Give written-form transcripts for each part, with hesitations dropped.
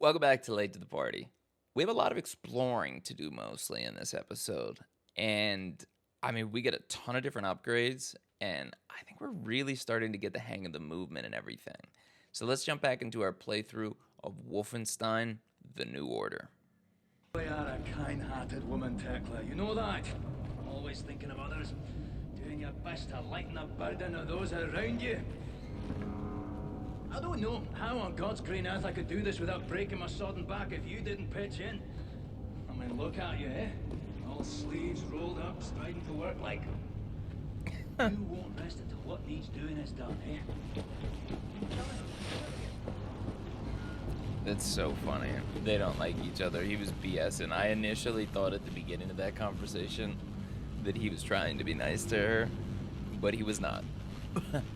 Welcome back to Late to the Party. We have a lot of exploring to do mostly in this episode. And I mean, we get a ton of different upgrades, and I think we're really starting to get the hang of the movement and everything. So let's jump back into our playthrough of Wolfenstein The New Order. You are a kind-hearted woman, Tekla. You know that. Always thinking of others. Doing your best to lighten the burden of those around you. I don't know how on God's green earth I could do this without breaking my sodden back if you didn't pitch in. I mean, look at you, eh? All sleeves rolled up, striding to work like... You won't rest until what needs doing is done, eh? That's so funny. They don't like each other. He was BSing. I initially thought at the beginning of that conversation that he was trying to be nice to her, but he was not.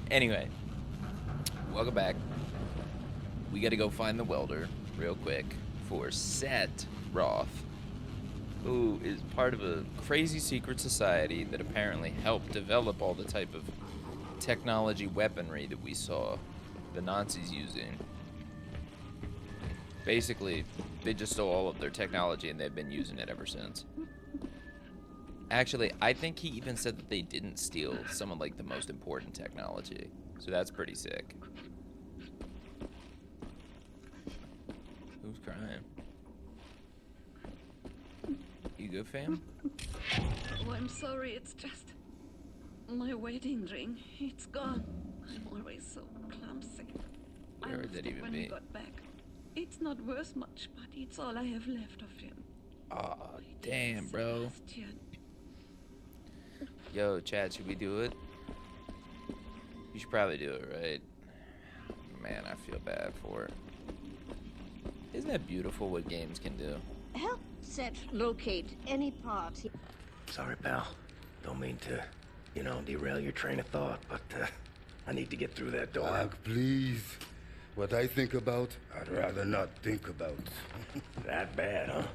Anyway, welcome back. We gotta go find the welder real quick for Set Roth, who is part of a crazy secret society that apparently helped develop all the type of technology weaponry that we saw the Nazis using. Basically, they just stole all of their technology and they've been using it ever since. Actually, I think he even said that they didn't steal some of like the most important technology. So that's pretty sick. Who's crying? You good, fam? Oh, I'm sorry, it's just my wedding ring. It's gone. I'm always so clumsy. Where would that even when be? we got back. It's not worth much, but it's all I have left of him. Aw, damn, bro. Sebastian. Yo, Chad, should we do it? You should probably do it, right? Man, I feel bad for it. Isn't that beautiful what games can do? Help Set locate any part. Sorry, pal. Don't mean to, derail your train of thought, but I need to get through that door. Doc, please. What I think about, I'd rather not think about. That bad, huh?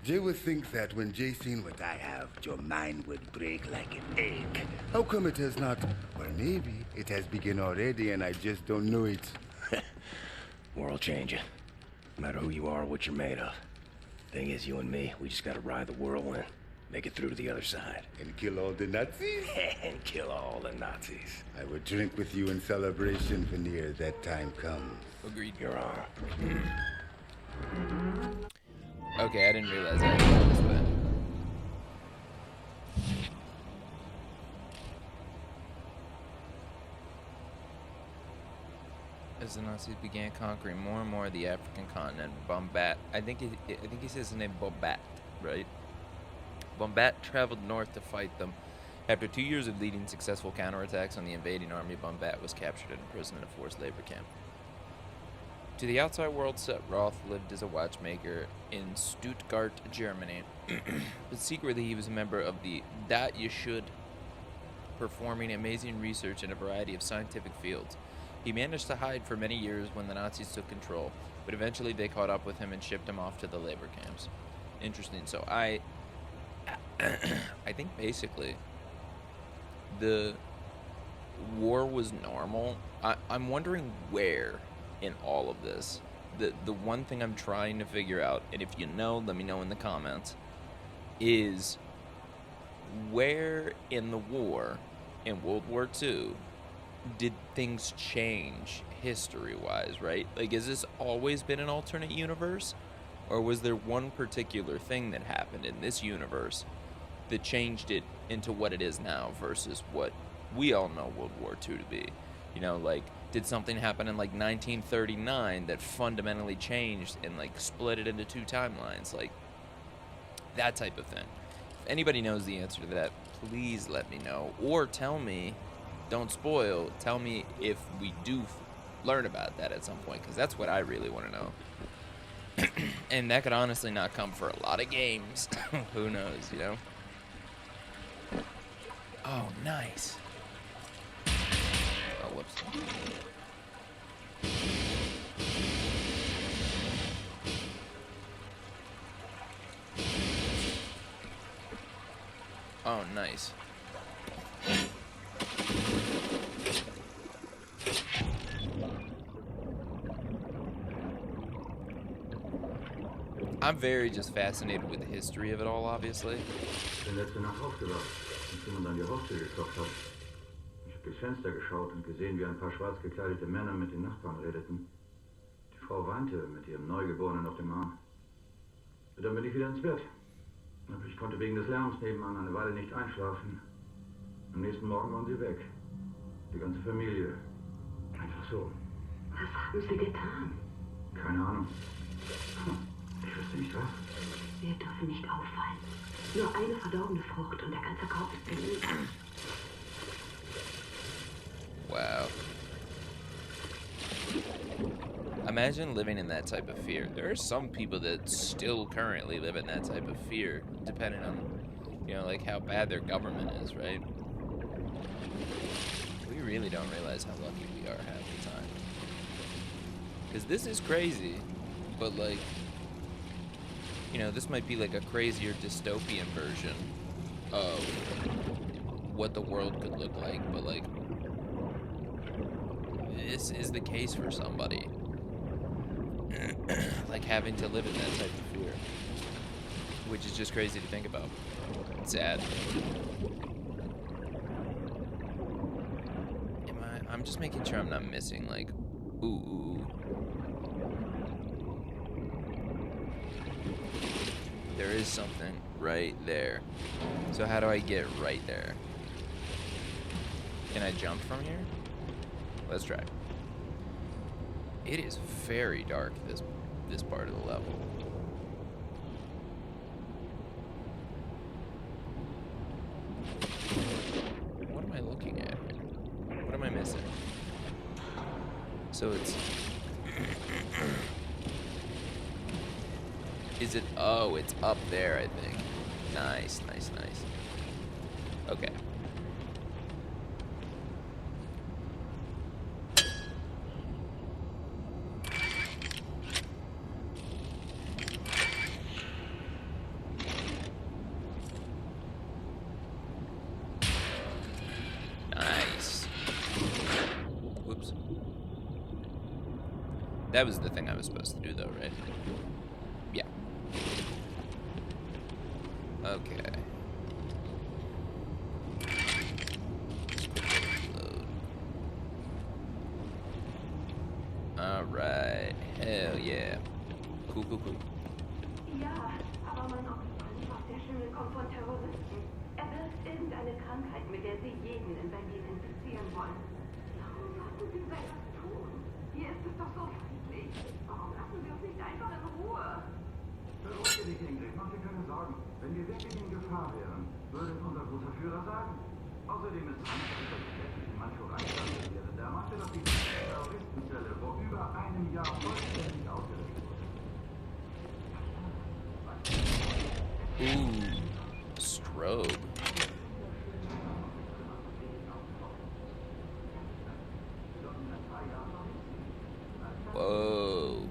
Jay would think that when Jay seen what I have, your mind would break like an egg. How come it has not? Or maybe it has begun already and I just don't know it. World changing. No matter who you are or what you're made of. Thing is, you and me, we just gotta ride the whirlwind. Make it through to the other side. And kill all the Nazis? And kill all the Nazis. I would drink with you in celebration whenever that time comes. Agreed. Your arm. Okay, I didn't realize I had to go this way. As the Nazis began conquering more and more of the African continent, Bombat, I think he says his name Bombat, right? Bombat traveled north to fight them. After 2 years of leading successful counterattacks on the invading army, Bombat was captured and imprisoned in a forced labor camp. To the outside world, Set Roth lived as a watchmaker in Stuttgart, Germany, but secretly he was a member of the Dat You Should, performing amazing research in a variety of scientific fields. He managed to hide for many years when the Nazis took control, but eventually they caught up with him and shipped him off to the labor camps. Interesting. So I think basically the war was normal. I'm wondering where in all of this. The one thing I'm trying to figure out, and if you know, let me know in the comments, is where in the war, in World War II, did things change history-wise, right? Like, has this always been an alternate universe? Or was there one particular thing that happened in this universe that changed it into what it is now versus what we all know World War II to be? You know, like, did something happen in, like, 1939 that fundamentally changed and, like, split it into two timelines? Like, that type of thing. If anybody knows the answer to that, please let me know. Or tell me, don't spoil, tell me if we do learn about that at some point, because that's what I really want to know. And that could honestly not come for a lot of games. Who knows, you know? Oh, nice. Oh, whoops. Oh, nice. I'm very just fascinated with the history of it all, obviously. Ich bin letzte Nacht aufgewacht, als jemand an die Haustür geklopft hat. Ich habe durchs Fenster geschaut und gesehen, wie ein paar schwarz gekleidete Männer mit den Nachbarn redeten. Die Frau weinte mit ihrem Neugeborenen auf dem Arm. Und dann bin ich wieder ins Bett. Aber ich konnte wegen des Lärms nebenan eine Weile nicht einschlafen. Am nächsten Morgen waren sie weg. Die ganze Familie. Einfach so. Was haben Sie getan? Keine Ahnung. Ich wüsste nicht was. Wir dürfen nicht auffallen. Nur eine verdorbene Frucht und der ganze Korb ist belegt. Wow. Imagine living in that type of fear. There are some people that still currently live in that type of fear, depending on, you know, like how bad their government is, right? We really don't realize how lucky we are half the time. Because this is crazy, but like, you know, this might be like a crazier dystopian version of what the world could look like, but like, this is the case for somebody. Like having to live in that type of fear, which is just crazy to think about. It's sad. I'm just making sure I'm not missing like, ooh. There is something right there. So how do I get right there? Can I jump from here? Let's try. It is very dark, this part of the level. What am I looking at here? What am I missing? So it's... Is it... Oh, it's up there, I think. Nice. Okay. That was the thing I was supposed to do, though, right? Yeah. Okay. Load. Alright. Hell yeah. Cool. Ja, aber mein Opfer, der Schimmel kommt von Terroristen. Er birgt irgendeine Krankheit, mit der sie jeden in Berlin infizieren wollen. Warum sollten sie so etwas tun? Hier ist es doch so friedlich. Warum lassen Sie uns nicht einfach in Ruhe? Beruhige dich, Ingrid. Mach dir keine Sorgen. Wenn wir wirklich in Gefahr wären, würde es unser großer Führer sagen. Außerdem ist Hans, der sich letztlich in Mancho reingegangen wäre, der machte doch die Terroristenzelle vor über einem Jahr vollständig ausgerichtet wurde. Strobe. Whoa.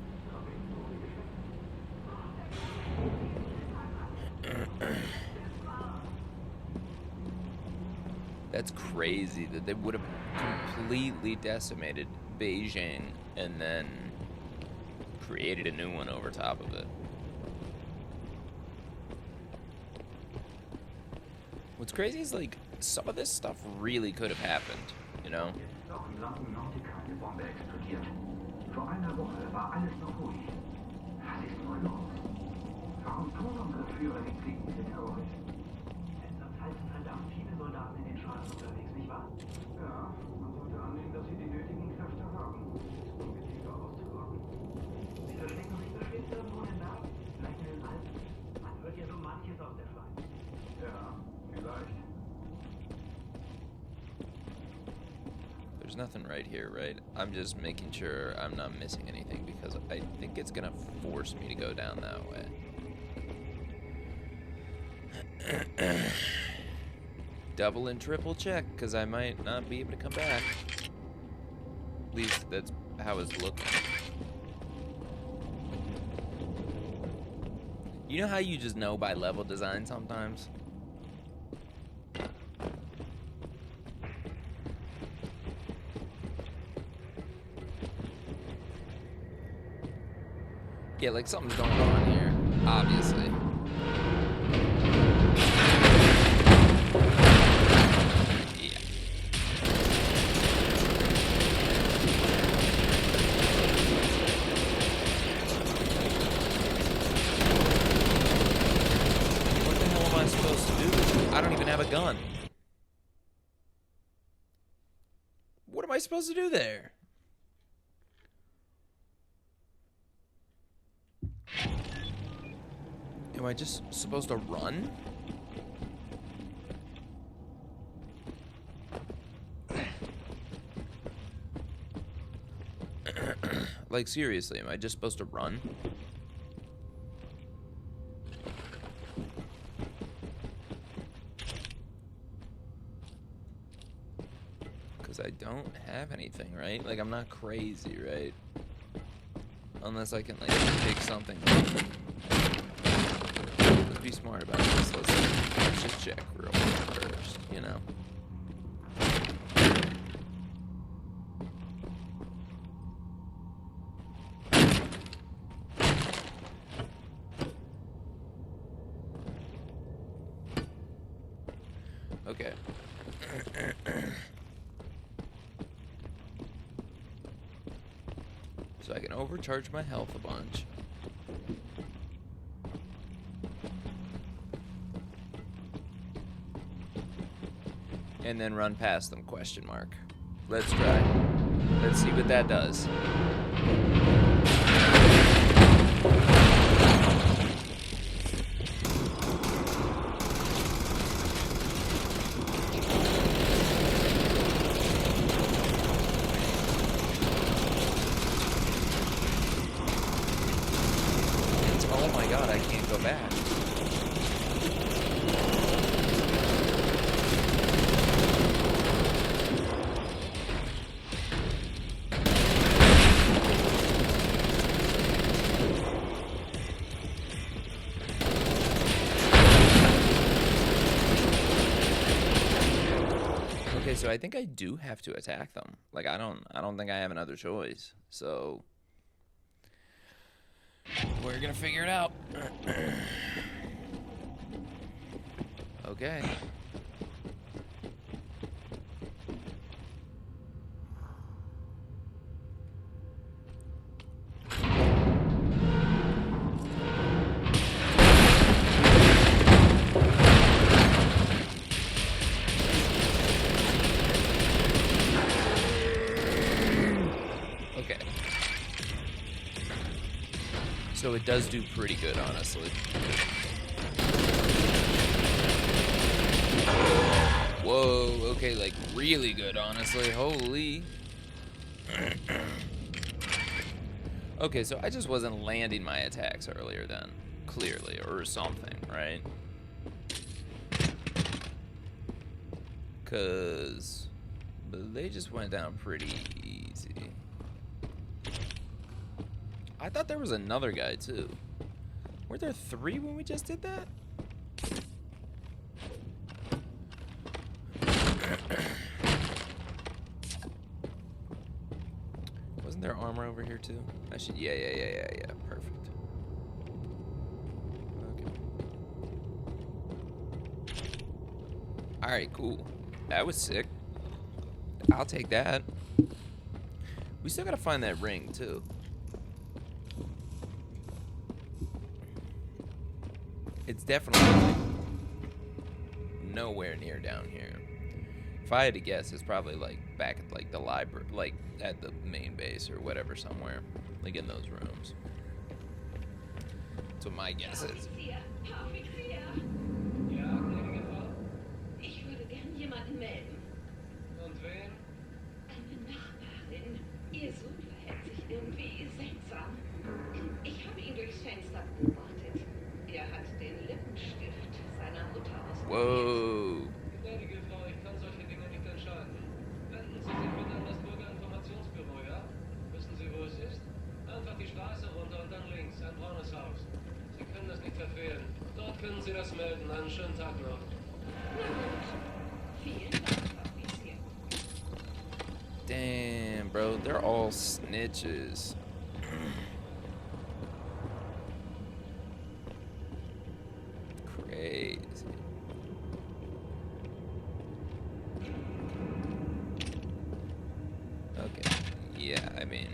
That's crazy that they would have completely decimated Beijing and then created a new one over top of it. What's crazy is like some of this stuff really could have happened, you know? Vor einer Woche war alles noch ruhig. Was ist nur los? Warum tun unsere Führer den Krieg mit den Terroristen? Denn zurzeit sind verdammt viele Soldaten in den Straßen unterwegs, nicht wahr? Ja, man sollte annehmen, dass sie die nötigen Kräfte haben, um Gebiete auszurotten. Sie verstecken sich bestimmt irgendwo in den Bergen, vielleicht in den Alpen. Man hört ja so manches aus der Schweiz. Ja, vielleicht. There's nothing right here, right? I'm just making sure I'm not missing anything because I think it's gonna force me to go down that way. Double and triple check because I might not be able to come back. At least that's how it's looking. You know how you just know by level design sometimes? Yeah, like something's going on here. Obviously. Yeah. What the hell am I supposed to do? I don't even have a gun. What am I supposed to do there? Am I just supposed to run? Like, seriously, am I just supposed to run? Because I don't have anything, right? Like, I'm not crazy, right? Unless I can, like, pick something. Let's be smart about this. Let's just check real quick first, you know? Okay. So I can overcharge my health a bunch. And then run past them, question mark. Let's try. Let's see what that does. Oh my god, I can't go back. Okay, so I think I do have to attack them. Like, I don't think I have another choice. So we're gonna figure it out. Okay. Okay. So it does do pretty good, honestly. Whoa, okay, like really good, honestly. Holy. Okay, so I just wasn't landing my attacks earlier then, clearly, or something, right? Because they just went down pretty easy. I thought there was another guy, too. Were there 3 when we just did that? Wasn't there armor over here, too? I should... Yeah. Perfect. Okay. Alright, cool. That was sick. I'll take that. We still gotta find that ring, too. It's definitely like nowhere near down here. If I had to guess, it's probably like back at like the library, like at the main base or whatever somewhere, like in those rooms. That's what my guess is. Ja, gnädige Frau? Ich würde gern jemanden melden. Und wen? Eine Nachbarin. Ihr Sohn verhält sich irgendwie seltsam. Ich habe ihn durchs Fenster beobachtet. Er hat den Lippenstift seiner Mutter ausprobiert. Whoa. Gnädige Frau, ich kann solche Dinge nicht entscheiden. Wenden Sie sich bitte an das Bürgerinformationsbüro, ja? Wissen Sie, wo es ist? Einfach die Straße runter und dann links, ein braunes Haus. Sie können das nicht verfehlen. Dort können Sie das melden. Einen schönen Tag noch. Na gut. Vielen Dank, Offizier. Damn, bro, they're all snitches. see. Okay. Yeah, I mean,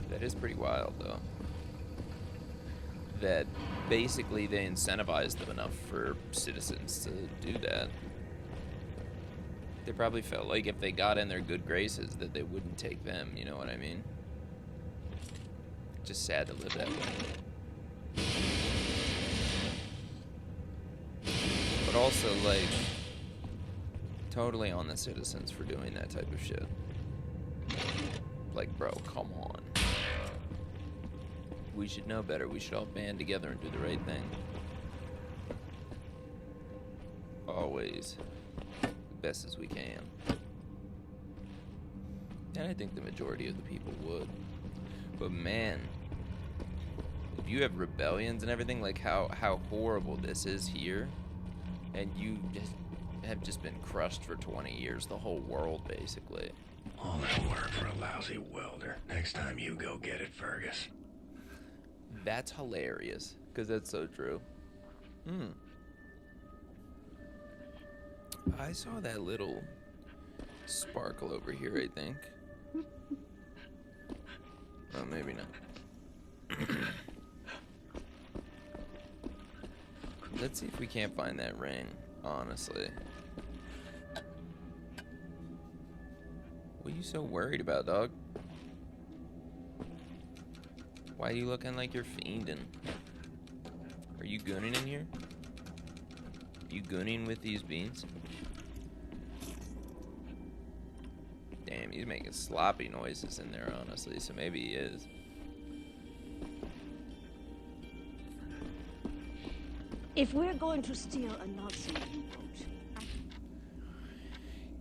that is pretty wild, though. That basically they incentivized them enough for citizens to do that. They probably felt like if they got in their good graces that they wouldn't take them, you know what I mean? Just sad to live that way. But also, like, totally on the citizens for doing that type of shit. Like, bro, come on. We should know better. We should all band together and do the right thing. Always. The best as we can. And I think the majority of the people would. But man, if you have rebellions and everything, like how horrible this is here, and you just have just been crushed for 20 years, the whole world basically. All that work for a lousy welder. Next time you go get it, Fergus. That's hilarious, because that's so true. I saw that little sparkle over here, I think. Oh, maybe not. Let's see if we can't find that ring, honestly. What are you so worried about, dog? Why are you looking like you're fiending? Are you gooning in here? You gooning with these beans? Damn, he's making sloppy noises in there, honestly, so maybe he is. If we're going to steal a Nazi U-boat...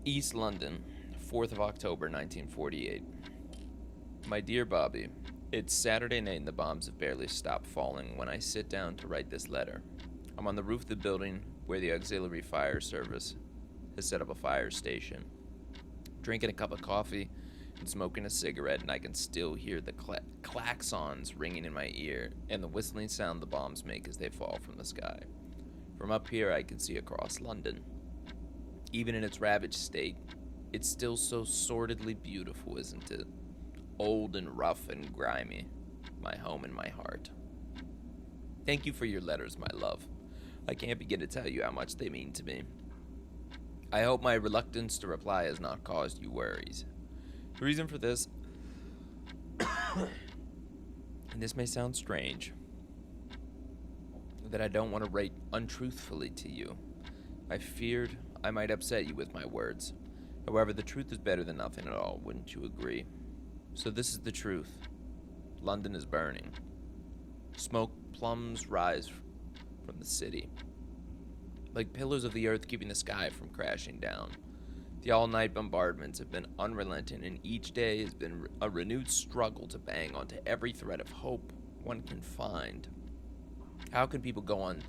East London, 4th of October, 1948. My dear Bobby, it's Saturday night and the bombs have barely stopped falling when I sit down to write this letter. I'm on the roof of the building where the auxiliary fire service has set up a fire station. Drinking a cup of coffee and smoking a cigarette, and I can still hear the klaxons ringing in my ear and the whistling sound the bombs make as they fall from the sky. From up here, I can see across London. Even in its ravaged state, it's still so sordidly beautiful, isn't it? Old and rough and grimy. My home and my heart. Thank you for your letters, my love. I can't begin to tell you how much they mean to me. I hope my reluctance to reply has not caused you worries. The reason for this, and this may sound strange, that I don't want to write untruthfully to you. I feared I might upset you with my words. However, the truth is better than nothing at all, wouldn't you agree? So this is the truth. London is burning. Smoke plumes rise from the city, like pillars of the earth keeping the sky from crashing down. The all-night bombardments have been unrelenting, and each day has been a renewed struggle to bang onto every thread of hope one can find. How can people go on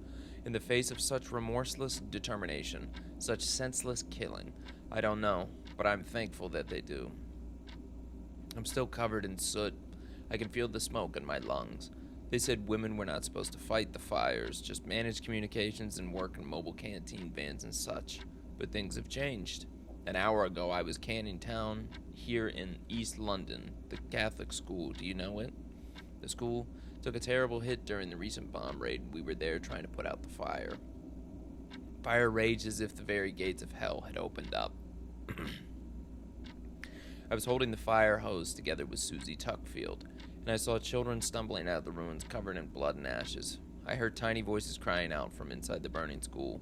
in the face of such remorseless determination, such senseless killing? I don't know, but I'm thankful that they do. I'm still covered in soot. I can feel the smoke in my lungs. They said women were not supposed to fight the fires, just manage communications and work in mobile canteen vans and such. But things have changed. An hour ago, I was canning town here in East London, the Catholic school. Do you know it? The school took a terrible hit during the recent bomb raid, and we were there trying to put out the fire. Fire raged as if the very gates of hell had opened up. I was holding the fire hose together with Susie Tuckfield, and I saw children stumbling out of the ruins covered in blood and ashes. I heard tiny voices crying out from inside the burning school.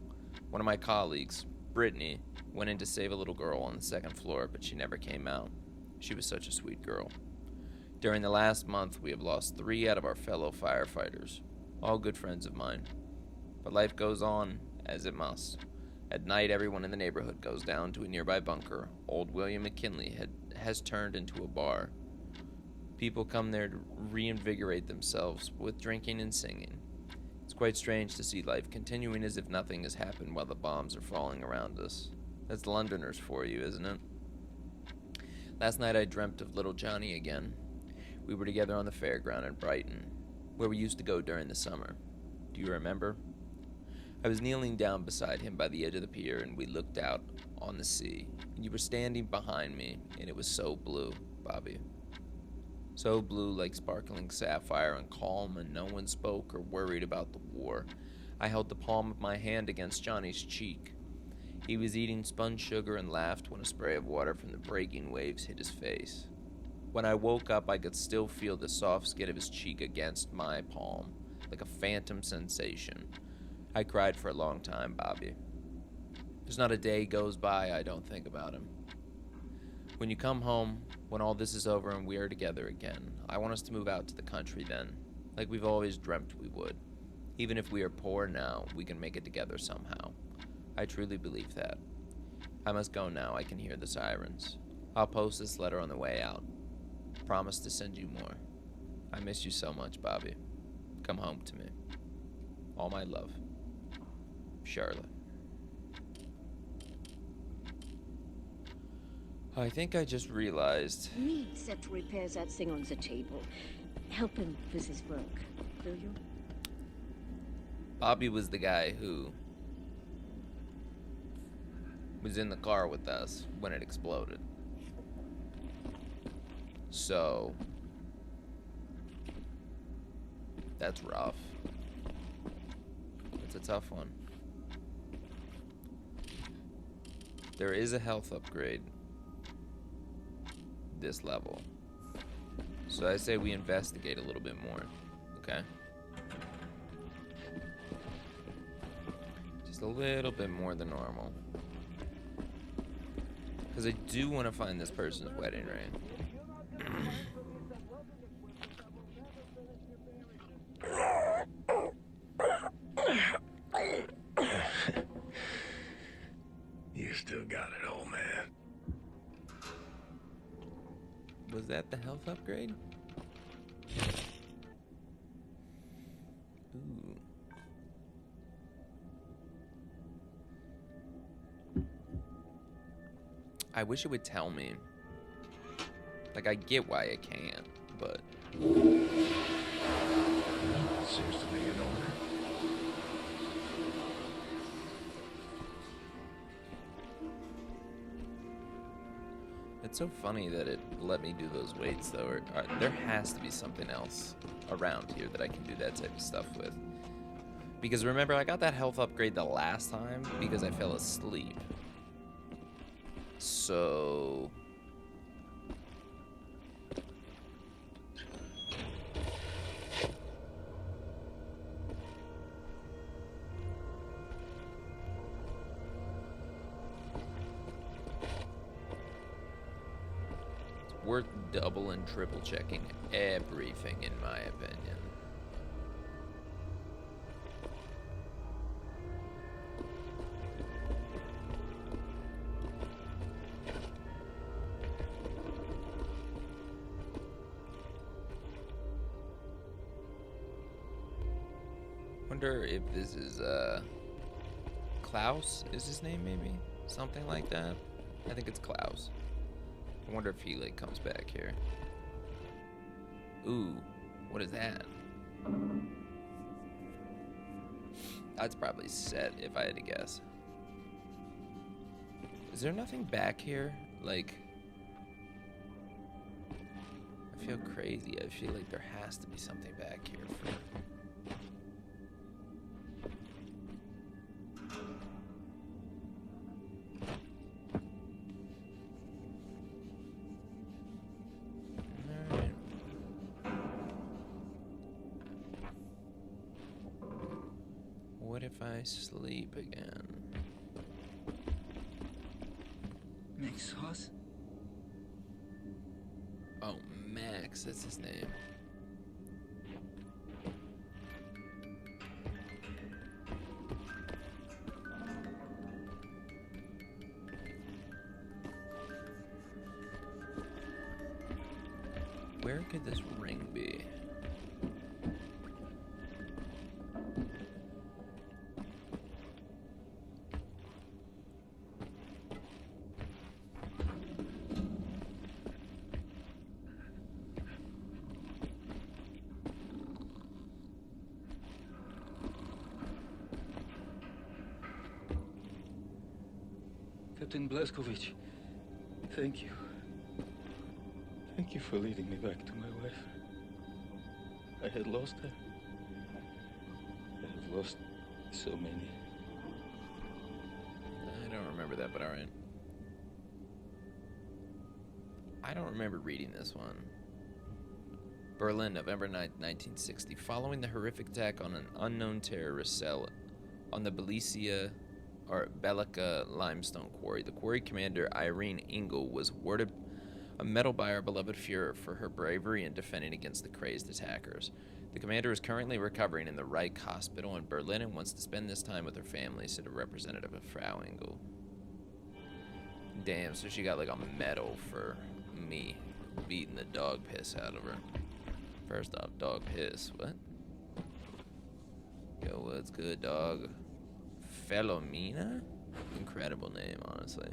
One of my colleagues, Brittany, went in to save a little girl on the second floor, but she never came out. She was such a sweet girl. During the last month, we have lost 3 out of our fellow firefighters, all good friends of mine. But life goes on, as it must. At night, everyone in the neighborhood goes down to a nearby bunker. Old William McKinley has turned into a bar. People come there to reinvigorate themselves with drinking and singing. It's quite strange to see life continuing as if nothing has happened while the bombs are falling around us. That's Londoners for you, isn't it? Last night I dreamt of little Johnny again. We were together on the fairground in Brighton. where we used to go during the summer. Do you remember? I was kneeling down beside him by the edge of the pier, and we looked out on the sea. And you were standing behind me, and it was so blue, Bobby. So blue, like sparkling sapphire, and calm, and no one spoke or worried about the war. I held the palm of my hand against Johnny's cheek. He was eating sponge sugar and laughed when a spray of water from the breaking waves hit his face. When I woke up, I could still feel the soft skin of his cheek against my palm, like a phantom sensation. I cried for a long time, Bobby. There's not a day goes by I don't think about him. When you come home, when all this is over and we are together again, I want us to move out to the country then, like we've always dreamt we would. Even if we are poor now, we can make it together somehow. I truly believe that. I must go now. I can hear the sirens. I'll post this letter on the way out. Promise to send you more. I miss you so much, Bobby. Come home to me. All my love. Charlotte. I think I just realized. Need set to repair that thing on the table. Help him with his work, will you? Bobby was the guy who was in the car with us when it exploded. So that's rough. It's a tough one. There is a health upgrade this level. So I say we investigate a little bit more, okay? Just a little bit more than normal. Because I do want to find this person's wedding ring. You still got it, old man. Was that the health upgrade? Ooh. I wish it would tell me. Like, I get why it can't, but... Seems to be in order. It's so funny that it let me do those weights, though. Or there has to be something else around here that I can do that type of stuff with. Because remember, I got that health upgrade the last time because I fell asleep. So... worth double and triple checking everything, in my opinion. Wonder if this is Klaus is his name, maybe? Something like that. I think it's Klaus. I wonder if he, like, comes back here. Ooh, what is that? That's probably set, if I had to guess. Is there nothing back here? Like... I feel crazy. I feel like there has to be something back here for... What if I sleep again? Makes us? Oh, Max, that's his name. Where could this ring be? Captain Blazkowicz. Thank you. Thank you for leading me back to my wife. I had lost her. I have lost so many. I don't remember that, but alright. I don't remember reading this one. Berlin, November 9th, 1960. Following the horrific attack on an unknown terrorist cell on the Bellica limestone quarry, the quarry commander Irene Engel was awarded a medal by our beloved Fuhrer for her bravery in defending against the crazed attackers. The commander is currently recovering in the Reich Hospital in Berlin and wants to spend this time with her family, said a representative of Frau Engel. Damn, so she got like a medal for me beating the dog piss out of her. First off, dog piss, what? Yo, what's good, dog? Philomena? Incredible name, honestly.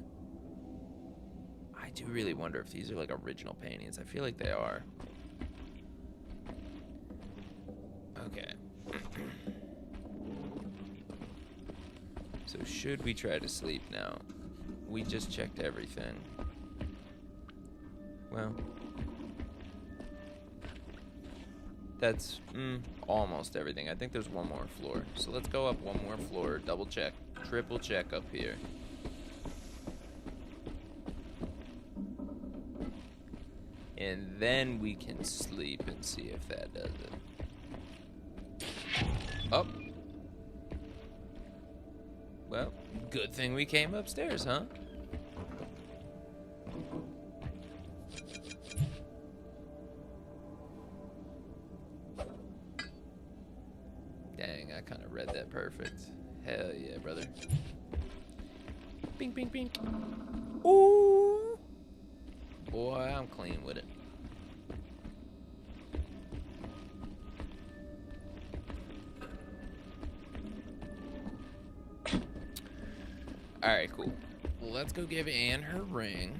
I do really wonder if these are like original paintings. I feel like they are. Okay. So should we try to sleep now? We just checked everything. Well, that's almost everything. I think there's one more floor. So let's go up one more floor, double check, triple check up here. And then we can sleep and see if that does it. Up. Well, good thing we came upstairs, huh? Dang, I kind of read that perfect. Hell yeah, brother. Bing, bing, bing. Ooh. Boy, I'm clean with it. Alright, cool. Let's go give Anne her ring.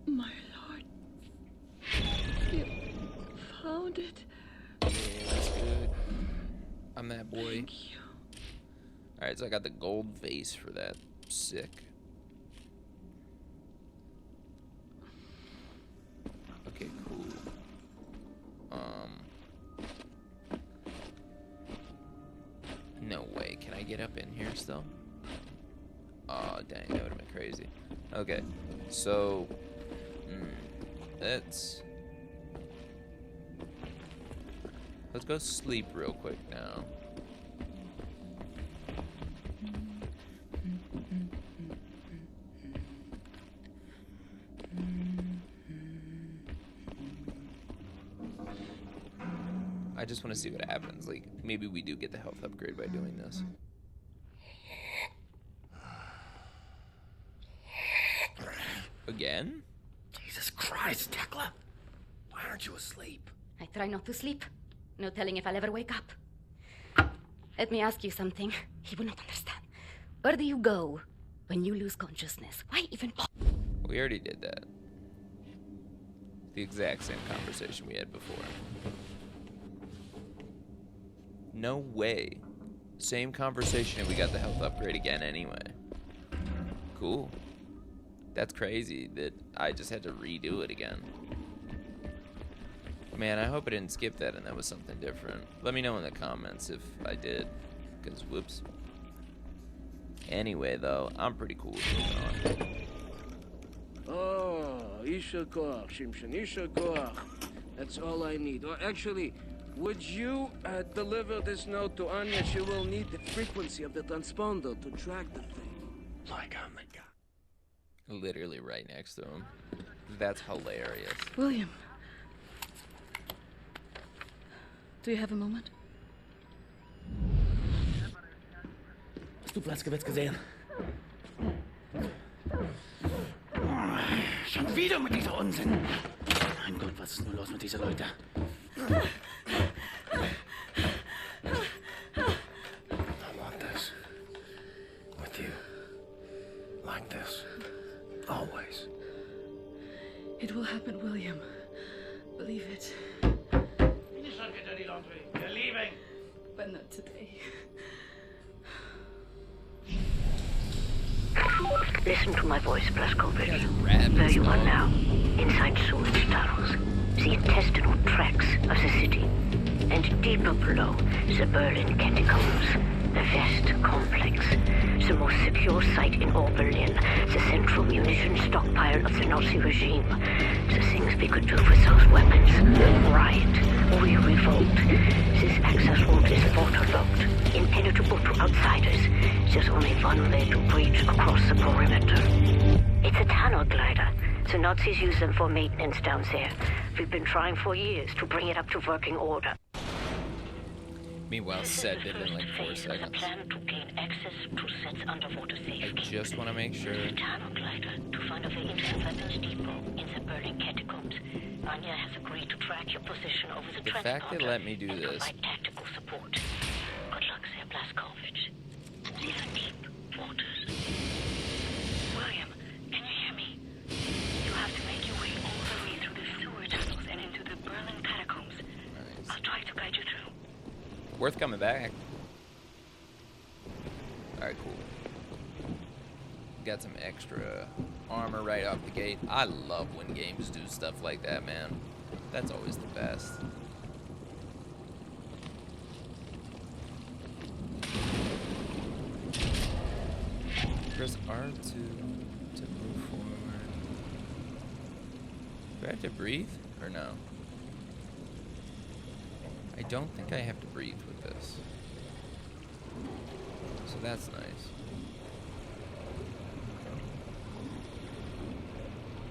My lord. You found it. Yeah, that's good. I'm that boy. Thank you. Alright, so I got the gold vase for that. Sick. Okay, cool. No way. Can I get up in here still? Oh, dang, that would have been crazy. Okay, so let's go sleep real quick now. I just want to see what happens. Like, maybe we do get the health upgrade by doing this. Again? Jesus Christ, Tekla! Why aren't you asleep? I try not to sleep. No telling if I'll ever wake up. Let me ask you something. He will not understand. Where do you go when you lose consciousness? Why even... We already did that. The exact same conversation we had before. No way. Same conversation and we got the health upgrade again anyway. Cool. That's crazy that I just had to redo it again. Man, I hope I didn't skip that and that was something different. Let me know in the comments if I did. Because, whoops. Anyway, though, I'm pretty cool with moving on. Oh, Isha Koach, Shimshon, Isha Koach. That's all I need. Or actually, would you deliver this note to Anya? She will need the frequency of the transponder to track the thing. Like, oh my god. Literally right next to him. That's hilarious. William. Do you have a moment? Hast du Blazkowicz gesehen? Schon wieder mit dieser Unsinn. Mein Gott, was ist nur los mit diesen Leuten? I want this. With you. Like this. Always. It will happen, William. Believe it. Bin ich schon wieder dirty laundry. You're leaving. But not today. Listen to my voice, Blazkowicz. You guys are rabid, There you are dog. now, inside sewage tunnels, the intestinal tracts of the city. And deeper below, the Berlin catacombs, the vast complex, the most secure site in all Berlin, the central munition stockpile of the Nazi regime. The things we could do with those weapons. Riot. We revolt. This access route is waterlogged, impenetrable to outsiders. There's only one way to breach across the perimeter. It's a tunnel glider. The Nazis use them for maintenance down there. We've been trying for years to bring it up to working order. Meanwhile, set did it in like 4 Phase of the seconds. plan to gain access to Set's underwater I safety. just want to make sure. The tunnel glider to find a way into the weapons depot in the Berlin catacombs. Anya has agreed to track your position over the The fact transponder they let me do and this. provide tactical support. Good luck there, Blazkowicz. These are deep waters. William, can you hear me? You have to make your way all the way through the sewer tunnels and into the Berlin catacombs. Nice. I'll try to guide you through. Worth coming back. Alright, cool. Got some extra armor right off the gate. I love when games do stuff like that, man. That's always the best. Press R2 to move forward. Do I have to breathe or no? I don't think I have to breathe with this. So that's nice.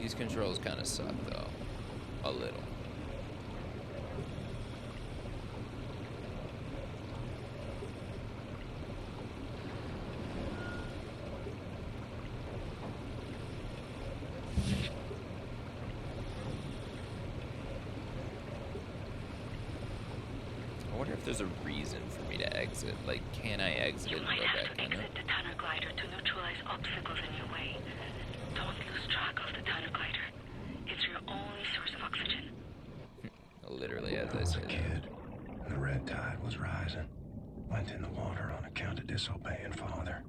These controls kind of suck though. A little. I wonder if there's a reason for me to exit. Like, can I exit You and might go have back to in it? exit the tunnel glider to neutralize obstacles in your way. Don't lose track of the tunnel glider. It's your only source of oxygen. Literally, as I was a said. kid. The red tide was rising. Went in the water on account of disobeying father.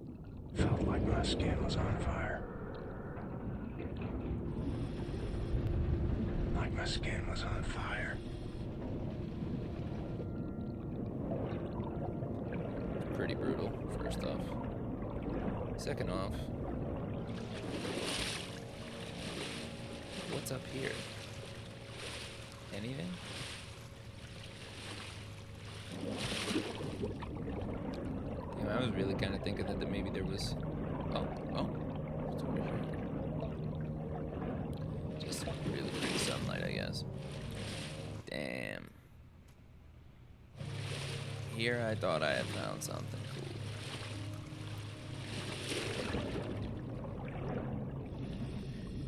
Felt like my skin was on fire. Like my skin was on fire. Pretty brutal, first off. Second off, what's up here? Anything? Damn, I was really kind of thinking that maybe there was... Oh, what's over here? Just really pretty sunlight, I guess. Damn. Here I thought I had found something cool.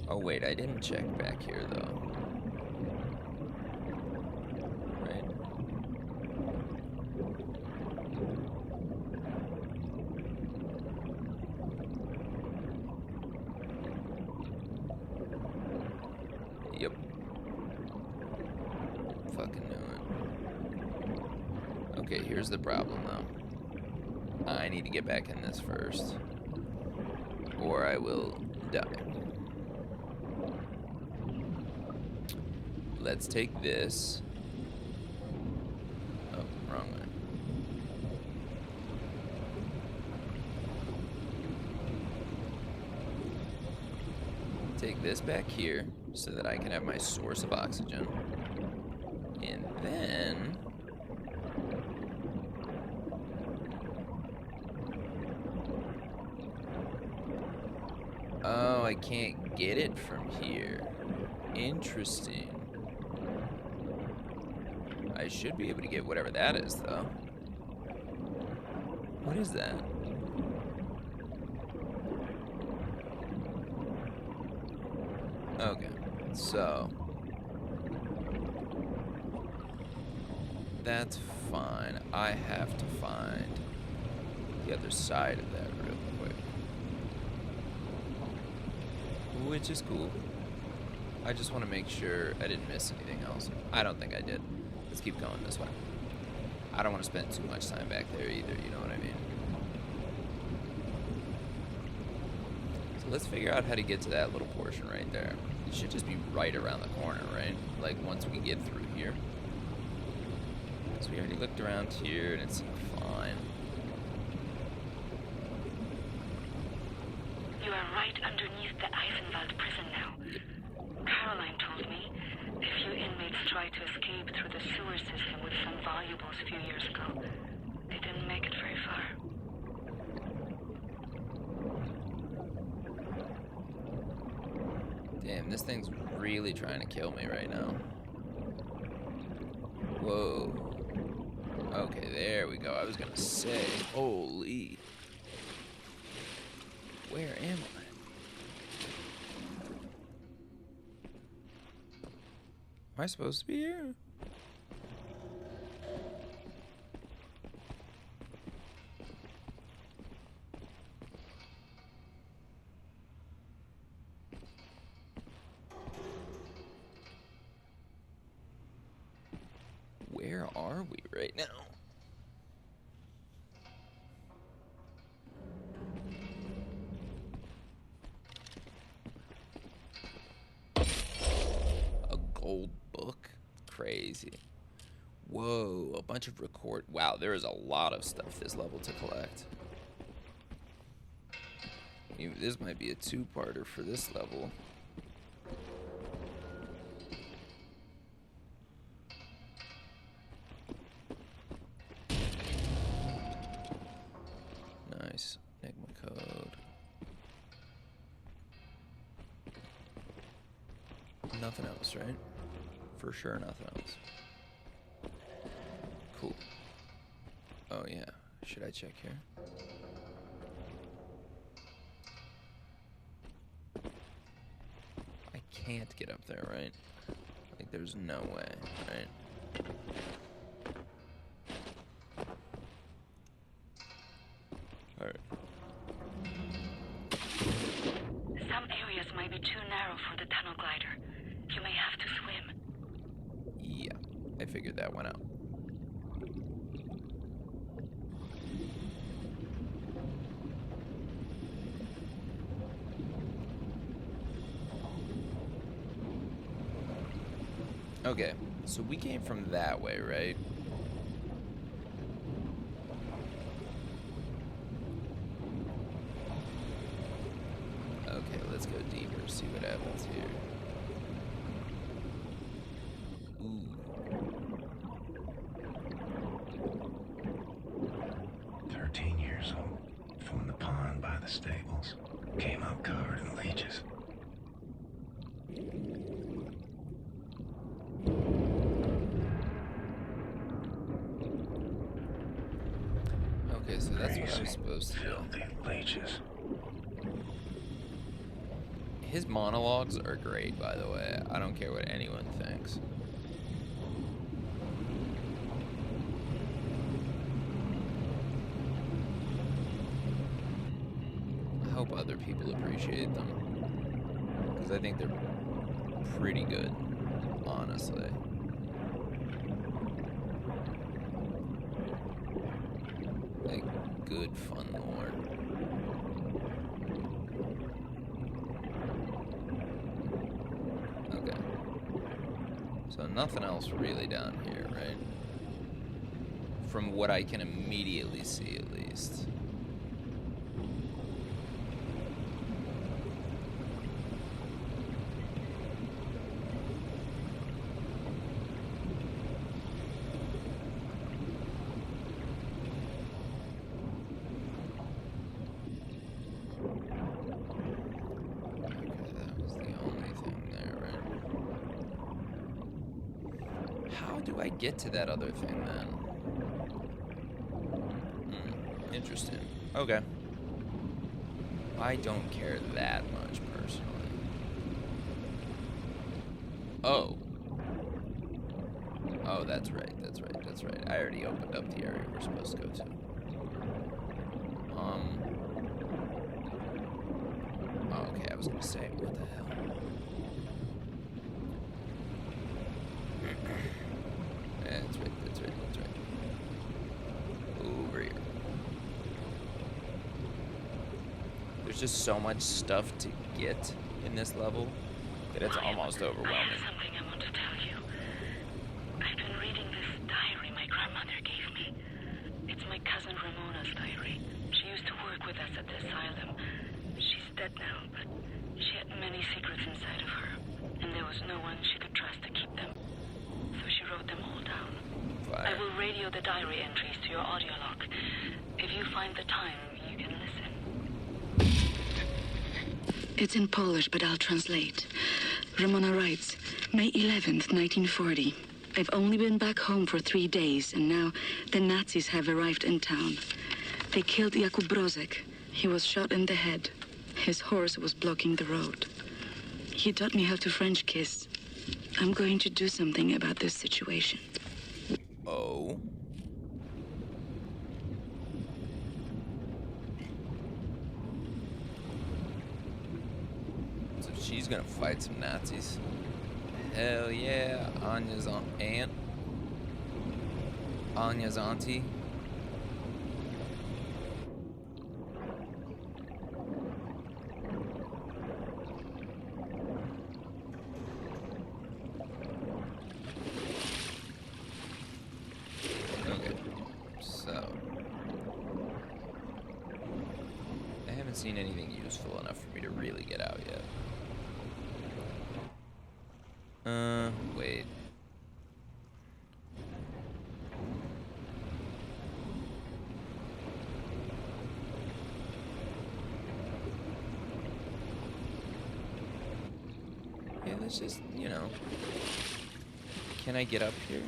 Oh wait, I didn't check back here though. Right? Yep. Fucking knew it. Okay, here's the problem though. I need to get back in this first, or I will die. Let's take this. Oh, wrong way. Take this back here so that I can have my source of oxygen. And then... Oh, I can't get it from here. Interesting. I should be able to get whatever that is, though. What is that? Okay, so... That's fine. I have to find the other side of that real quick. Which is cool. I just want to make sure I didn't miss anything else. I don't think I did. Let's keep going this way. I don't want to spend too much time back there either, you know what I mean? So let's figure out how to get to that little portion right there. It should just be right around the corner, right? Like, once we get through here. So we already looked around here, and it seemed fine. You are right underneath the Eisenwald prison now. Caroline told me a few inmates tried to escape through the sewer system with some valuables a few years ago. They didn't make it very far. Damn, this thing's really trying to kill me right now. Whoa. Okay, there we go. I was gonna say, holy. Where am I? Am I supposed to be here? Where are we right now? A gold book? Crazy. Whoa, a bunch of record. Wow, there is a lot of stuff this level to collect. This might be a two-parter for this level. Nice. Enigma code. Nothing else, right? For sure, nothing else. Cool. Oh, yeah. Should I check here? I can't get up there, right? Like, there's no way, right? Alright. Some areas might be too narrow for the tunnel glider. You may have to swim. Yeah, I figured that one out. Okay, so we came from that way, right? Okay, let's go deeper, see what happens here. Ooh. 13 years old, from the pond by the stables. Came up covered in leeches. Okay, so that's what I was supposed to do. Filthy leeches. His monologues are great, by the way. I don't care what anyone thinks. I hope other people appreciate them. Because I think they're pretty good, honestly. Like, good fun lore. Okay. So nothing else really down here, right? From what I can immediately see, at least. Get to that other thing then. Interesting. Okay. I don't care that much personally. Oh. Oh, that's right. I already opened up the area we're supposed to go to. Oh, okay, I was gonna say, what the hell? That's right. there's just so much stuff to get in this level that it's almost overwhelming. I have something I want to tell you. I've been reading this diary my grandmother gave me. It's my cousin Ramona's diary. She used to work with us at the asylum. She's dead now, but she had many secrets inside of her, and there was no one she could trust to keep them. So she wrote them all down. Fire. I will radio the diary entries to your audio log. If you find the time, you can listen. It's in Polish, but I'll translate. Ramona writes, May 11th, 1940. I've only been back home for 3 days, and now the Nazis have arrived in town. They killed Jakub Brozek. He was shot in the head. His horse was blocking the road. He taught me how to French kiss. I'm going to do something about this situation. Oh. So she's gonna fight some Nazis. Hell yeah, Anya's aunt. Anya's auntie. Okay, so I haven't seen anything useful enough for me to really get out yet. Wait. Yeah, let's just, you know. Can I get up here?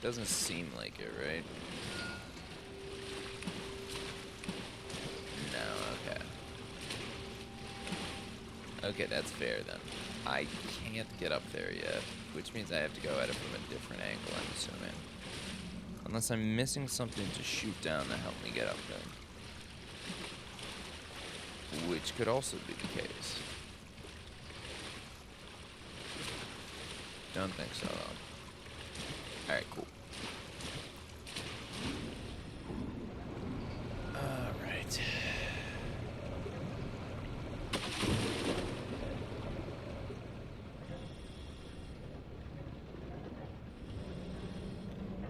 Doesn't seem like it, right? No, okay. Okay, that's fair then. I can't get up there yet, which means I have to go at it from a different angle, I'm assuming. Unless I'm missing something to shoot down to help me get up there. Which could also be the case. Don't think so, though. Alright, cool. Alright.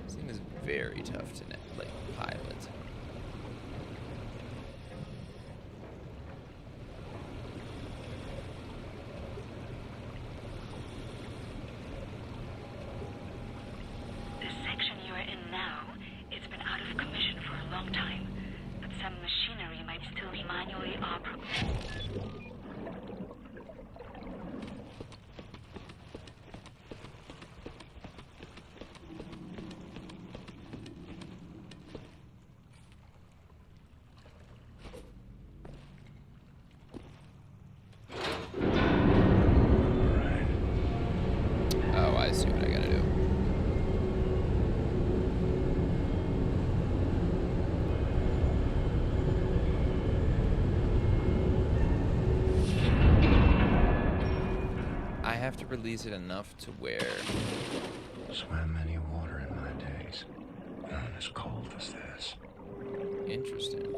This thing is very tough to, like, pilot. The section you are in now, it's been out of commission for a long time, but some machinery might still be manually operable. Oh, I see what I gotta do. I have to release it enough to where... Swam many water in my days. None as cold as this. Interesting.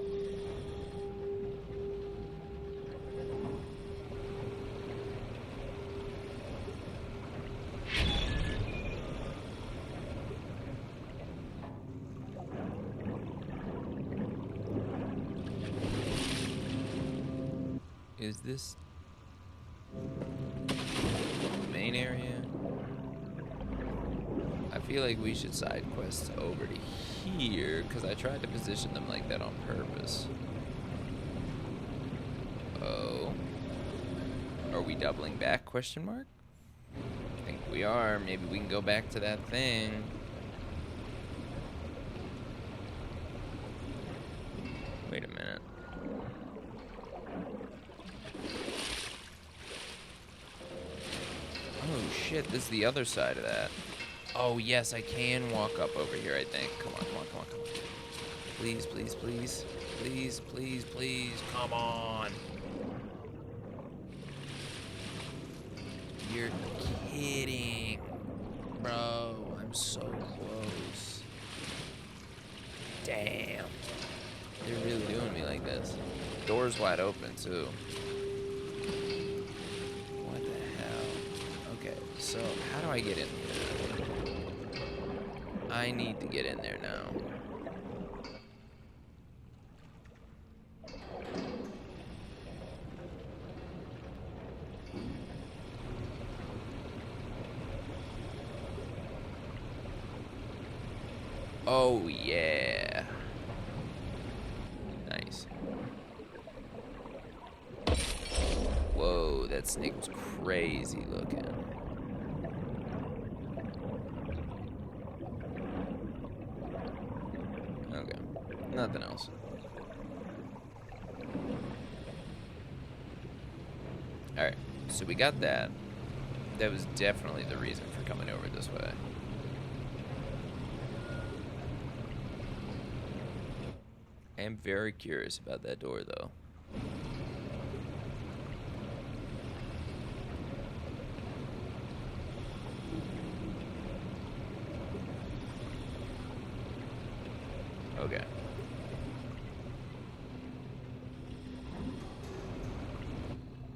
Is this the main area? I feel like we should side quest over to here because I tried to position them like that on purpose. Oh. Are we doubling back, question mark? I think we are. Maybe we can go back to that thing. Wait a minute. Oh shit, this is the other side of that. Oh yes, I can walk up over here, I think. Come on, come on, come on, come on. Please, please, please. Please, please, please. Come on. You're kidding. Bro, I'm so close. Damn. They're really doing me like this. Door's wide open, too. What the hell? Okay, so how do I get in here? I need to get in there now. Oh, yeah. Nice. Whoa, that snake was crazy looking. Okay, nothing else. Alright, so we got that. That was definitely the reason for coming over this way. I am very curious about that door, though. Okay.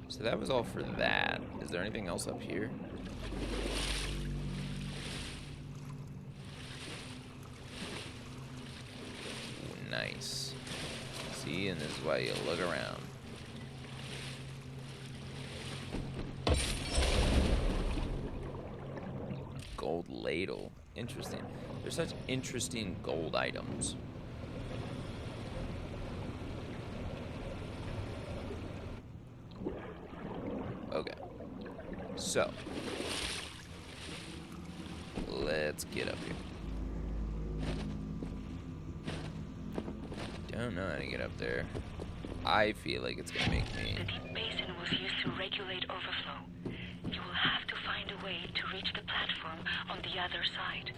So that was all for that. Is there anything else up here? Ooh, nice. See, and this is why you look around. Gold ladle. Interesting. There's such interesting gold items. Okay. So. Let's get up here. Don't know how to get up there. I feel like it's gonna make me. The deep basin was used to regulate overflow. You will have to find a way to reach the platform on the other side.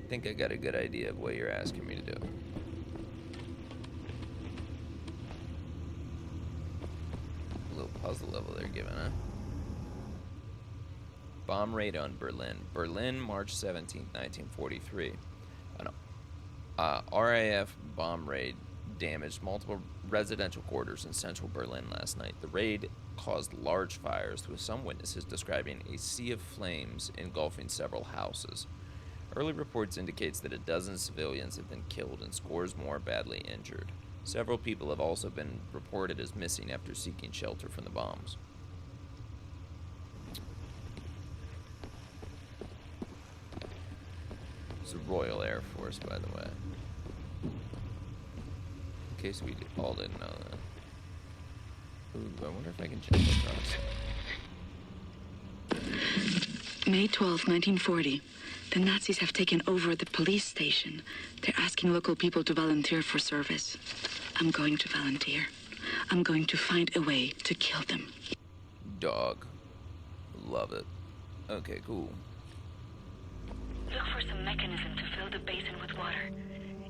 I think I got a good idea of what you're asking me to do. A little puzzle level they're giving, huh? Bomb raid on Berlin. Berlin, March 17th, 1943. RAF bomb raid damaged multiple residential quarters in central Berlin last night. The raid caused large fires, with some witnesses describing a sea of flames engulfing several houses. Early reports indicates that a dozen civilians have been killed and scores more badly injured. Several people have also been reported as missing after seeking shelter from the bombs. It's the Royal Air Force, by the way. In case we all didn't know that. Ooh, I wonder if I can jump across. May 12, 1940. The Nazis have taken over the police station. They're asking local people to volunteer for service. I'm going to volunteer. I'm going to find a way to kill them. Dog. Love it. Okay, cool. Look for some mechanism to fill the basin with water.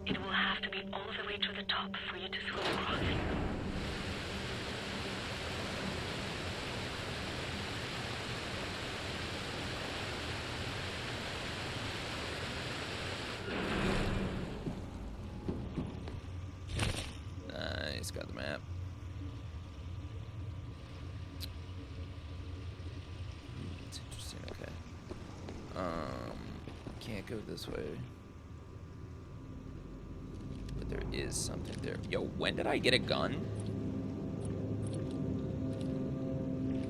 It will have to be all the way to the top for you to swim across. Nice, got the map. It's interesting, okay. Can't go this way. But there is something there. Yo, when did I get a gun?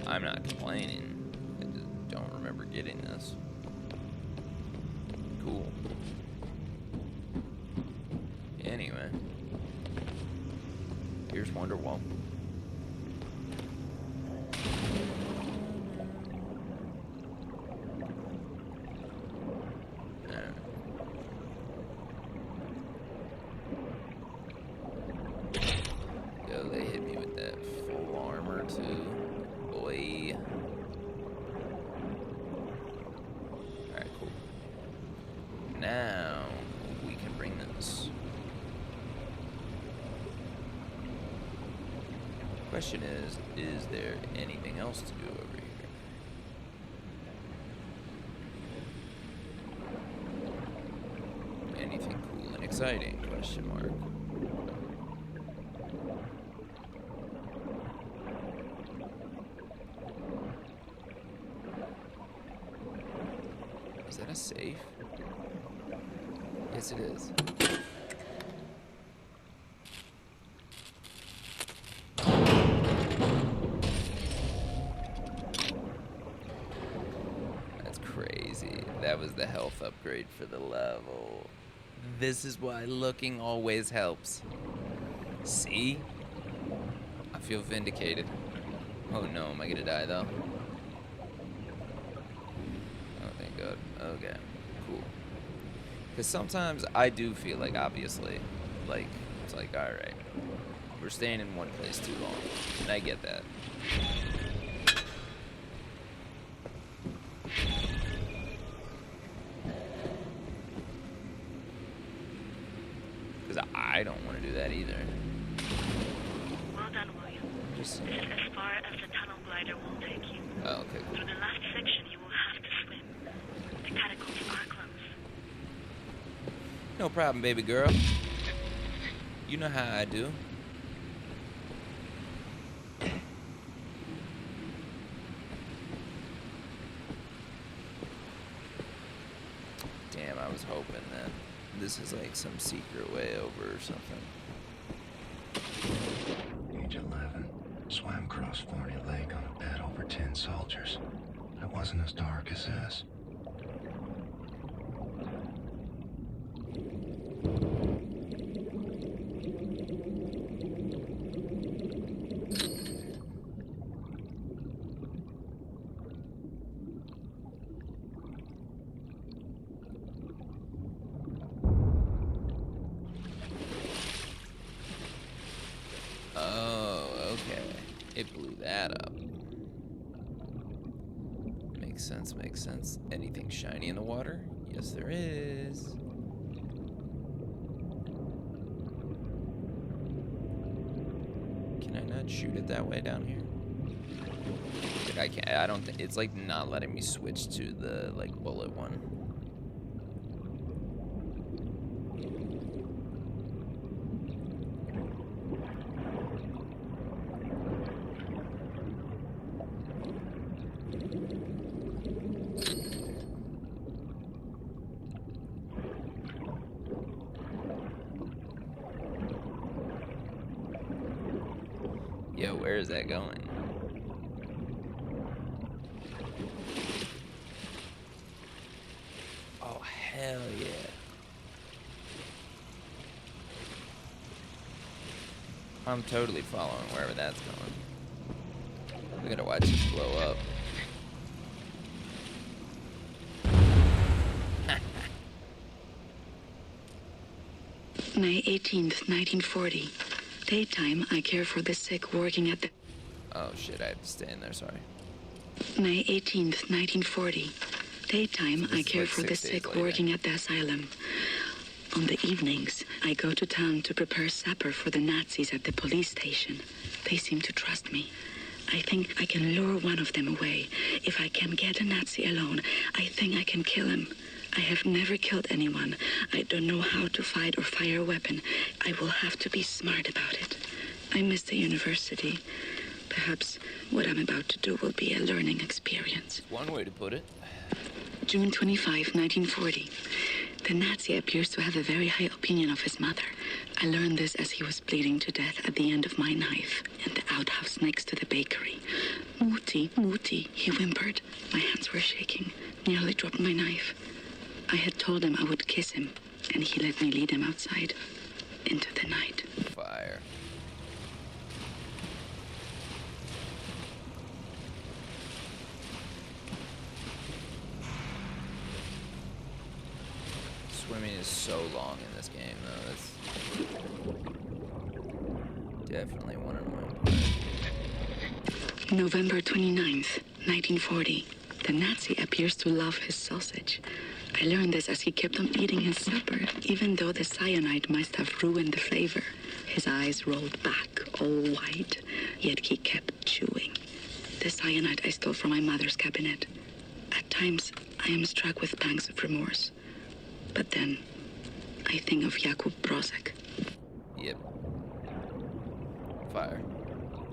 I'm not complaining. I just don't remember getting this. Cool. Anyway. Here's Wonderwall. Yo, they hit me with that full armor too. Boy. Alright, cool. Now we can bring this. Question is there anything else to do over here? exciting, question mark. Is that a safe? Yes, it is. That's crazy. That was the health upgrade for the level. This is why looking always helps. See? I feel vindicated. Oh no, am I gonna die though? Oh, thank God. Okay, cool. Because sometimes I do feel like, obviously, like, it's like, alright, we're staying in one place too long. And I get that. Because I don't want to do that either. Well done, William. Just... This is as far as the tunnel glider will take you. Oh, okay. Through the last section, you will have to swim. The catacombs are close. No problem, baby girl. You know how I do. Damn, I was hoping that this is like some secret way over or something. Age 11. Swam across Florida Lake on a bed over 10 soldiers. It wasn't as dark as this. It blew that up. Makes sense, makes sense. Anything shiny in the water? Yes, there is. Can I not shoot it that way down here? Like I can't, I don't think, it's like not letting me switch to the like bullet one. Yo, where is that going? Oh, hell yeah. I'm totally following wherever that's going. We gotta watch this blow up. May 18th, 1940. Daytime, I care for the sick working at the... Oh shit, I have to stay in there, sorry. May 18th, 1940. Daytime, So I care like for the 6 days sick later. working at the asylum. On the evenings, I go to town to prepare supper for the Nazis at the police station. They seem to trust me. I think I can lure one of them away. If I can get a Nazi alone, I think I can kill him. I have never killed anyone. I don't know how to fight or fire a weapon. I will have to be smart about it. I miss the university. Perhaps what I'm about to do will be a learning experience. One way to put it. June 25, 1940. The Nazi appears to have a very high opinion of his mother. I learned this as he was bleeding to death at the end of my knife in the outhouse next to the bakery. Mutti, Mutti, he whimpered. My hands were shaking, nearly dropped my knife. I had told him I would kiss him, and he let me lead him outside into the night. Fire. Swimming is so long in this game, though. That's definitely one annoying part. November 29th, 1940. The Nazi appears to love his sausage. I learned this as he kept on eating his supper, even though the cyanide must have ruined the flavor. His eyes rolled back, all white, yet he kept chewing. The cyanide I stole from my mother's cabinet. At times, I am struck with pangs of remorse. But then, I think of Jakub Brozek. Yep. Fire.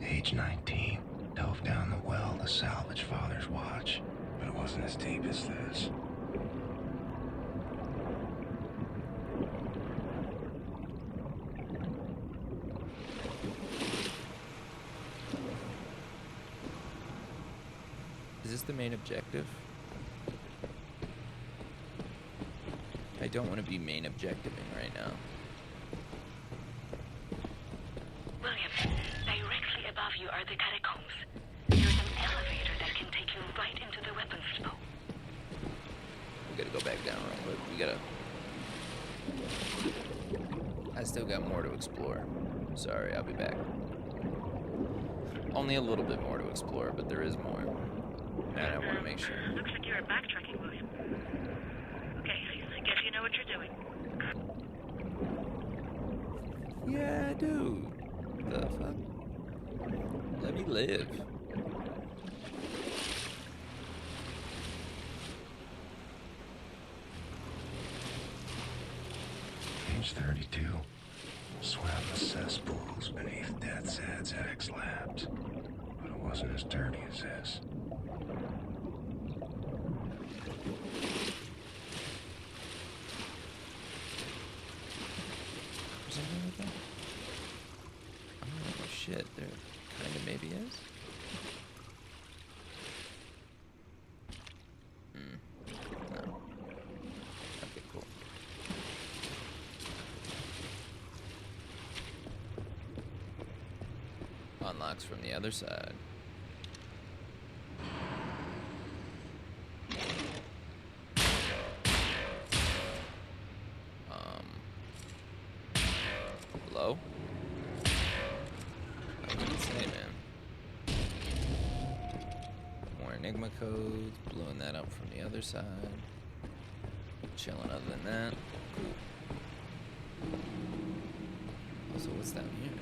Age 19. Dove down the well to salvage Father's watch, but it wasn't as deep as this. Is this the main objective? I don't want to be main objectiving right now. William, directly above you are the catacombs. There's an elevator that can take you right into the weapons depot. We gotta go back down real quick. I still got more to explore. Sorry, I'll be back. Only a little bit more to explore, but there is more. And I want to make sure. Looks like you're backtracking, William. Okay, I guess you know what you're doing. Yeah, I do. The fuck? Let me live. Age 32. Swam the cesspools beneath Death's Head's X Labs. But it wasn't as dirty as this. Is there anything like that? Oh shit, there kind of maybe is. No. Okay, cool. Unlocks from the other side. Hello? I was gonna say, man. More Enigma codes, blowing that up from the other side. Chilling other than that. Cool. Also, what's down here?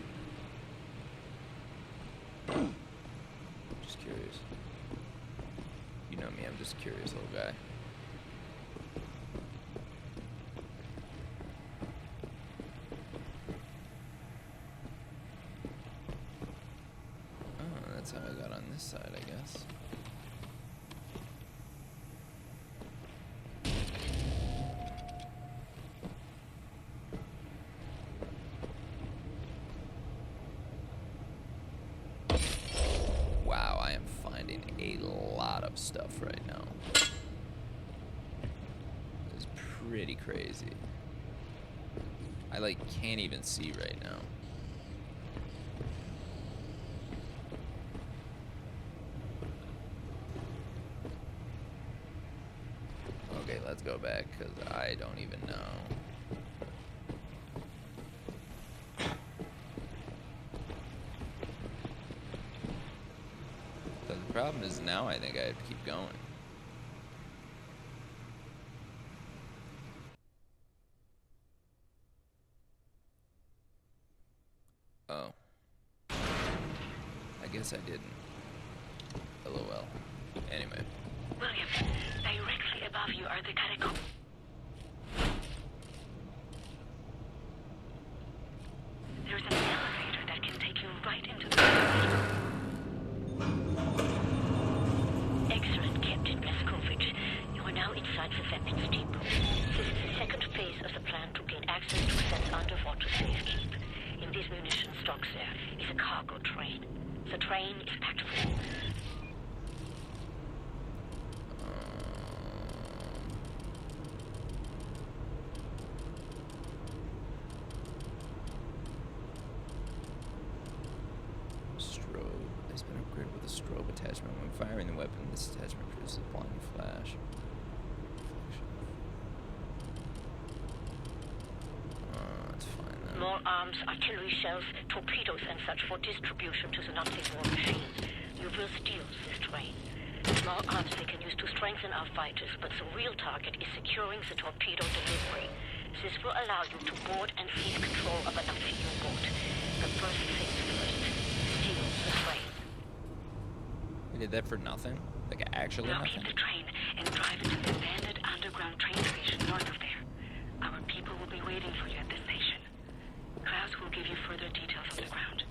Just curious. You know me, I'm just a curious little guy. Oh, that's how I got on this side, I guess. Wow, I am finding a lot of stuff right now. It's pretty crazy. I like can't even see right now. Okay, let's go back because I don't even know. The problem is now I think I have to keep going. Oh. I guess I didn't. LOL. Anyway. William, directly above you are the catacombs. There's an elevator that can take you right into the Excellent, Captain Blazkowicz. You are now inside the weapons depot. This is the second phase of the plan to gain access to Set's underwater safekeep. In these munition stocks there is a cargo train. The train is packed full. There's been upgraded with a strobe attachment. When firing the weapon, this attachment produces a blinding flash. It's fine then. More arms, artillery shells, torpedoes and such for distribution to the Nazi war machine. You will steal this train. More arms they can use to strengthen our fighters, but the real target is securing the torpedo delivery. This will allow you to board and seize control of a Nazi U-boat. But first things first, steal the train. We did that for nothing? Like, actually Locate nothing? the train and drive it to the abandoned underground train station north of there. Our people will be waiting waiting for you at the station. Klaus will give you further details on the ground.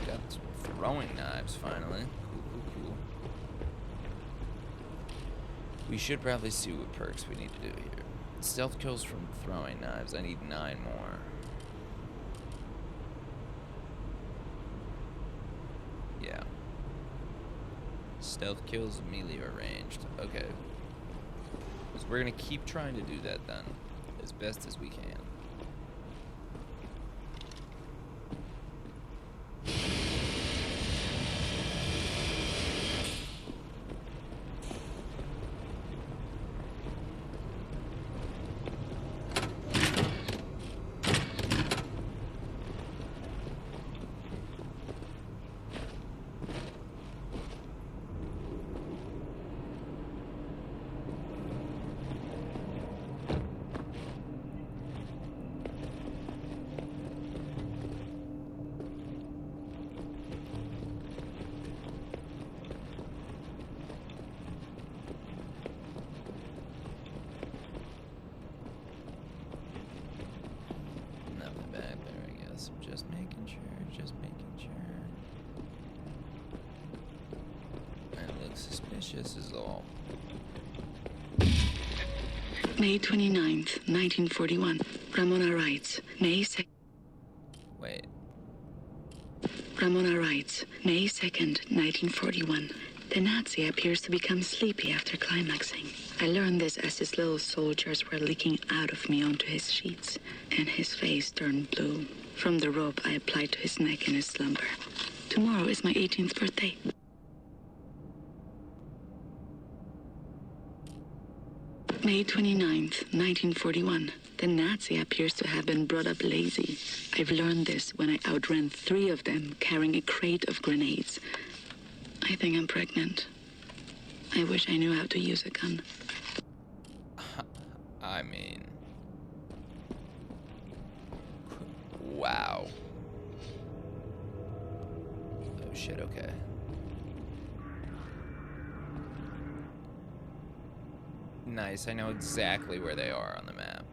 Got some throwing knives finally. Cool. We should probably see what perks we need to do here. Stealth kills from throwing knives. I need 9 more. Yeah. Stealth kills melee or ranged. Okay. So we're gonna keep trying to do that then, as best as we can. Suspicious is all. May 29th, 1941. Ramona writes, May 2nd. Wait. Ramona writes, May 2nd, 1941. The Nazi appears to become sleepy after climaxing. I learned this as his little soldiers were leaking out of me onto his sheets, and his face turned blue. From the rope I applied to his neck in his slumber. Tomorrow is my 18th birthday. May 29th, 1941. The Nazi appears to have been brought up lazy. I've learned this when I outran 3 of them carrying a crate of grenades. I think I'm pregnant. I wish I knew how to use a gun. I mean... Wow. Oh shit, okay. Nice, I know exactly where they are on the map.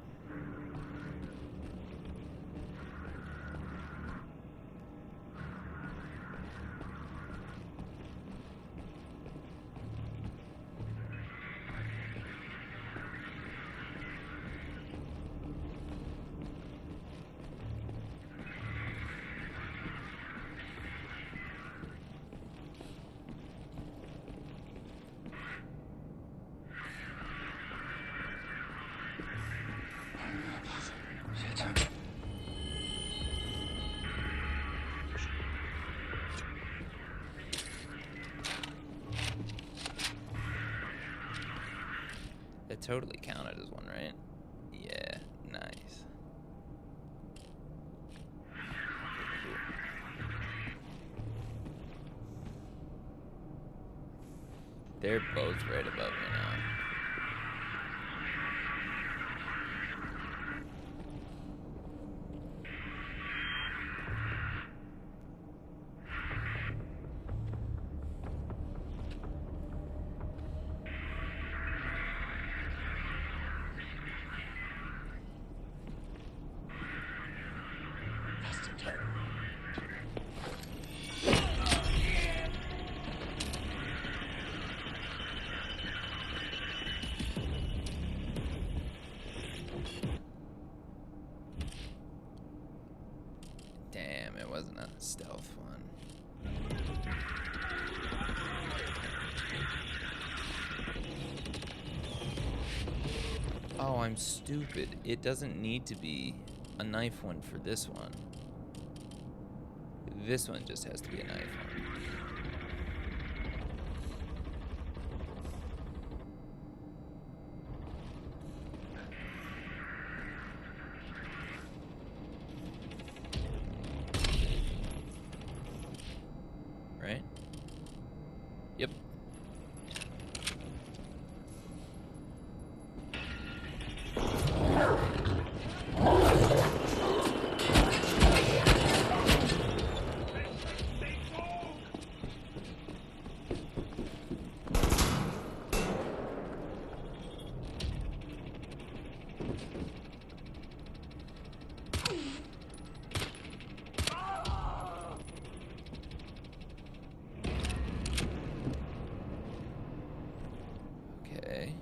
That totally counted as one, right? Yeah, nice. They're both right above me now. Damn, it wasn't a stealth one. Oh, I'm stupid. It doesn't need to be a knife one for this one. This one just has to be a knife one. Right? Yep. Okay.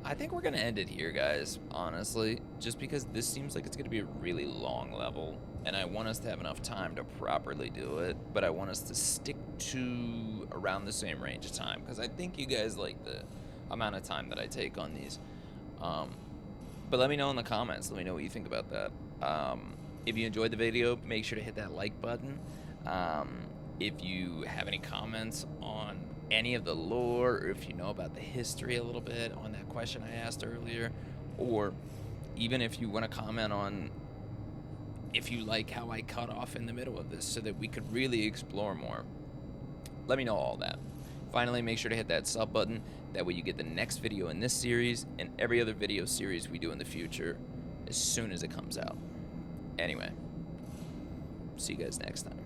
I think we're gonna end it here, guys, honestly, just because this seems like it's gonna be a really long level, and I want us to have enough time to properly do it, but I want us to stick to around the same range of time, because I think you guys like the amount of time that I take on these. But let me know in the comments. Let me know what you think about that. If you enjoyed the video, make sure to hit that like button. If you have any comments on any of the lore, or if you know about the history a little bit on that question I asked earlier, or even if you want to comment on if you like how I cut off in the middle of this so that we could really explore more, let me know all that. Finally, make sure to hit that sub button. That way you get the next video in this series and every other video series we do in the future as soon as it comes out. Anyway, see you guys next time.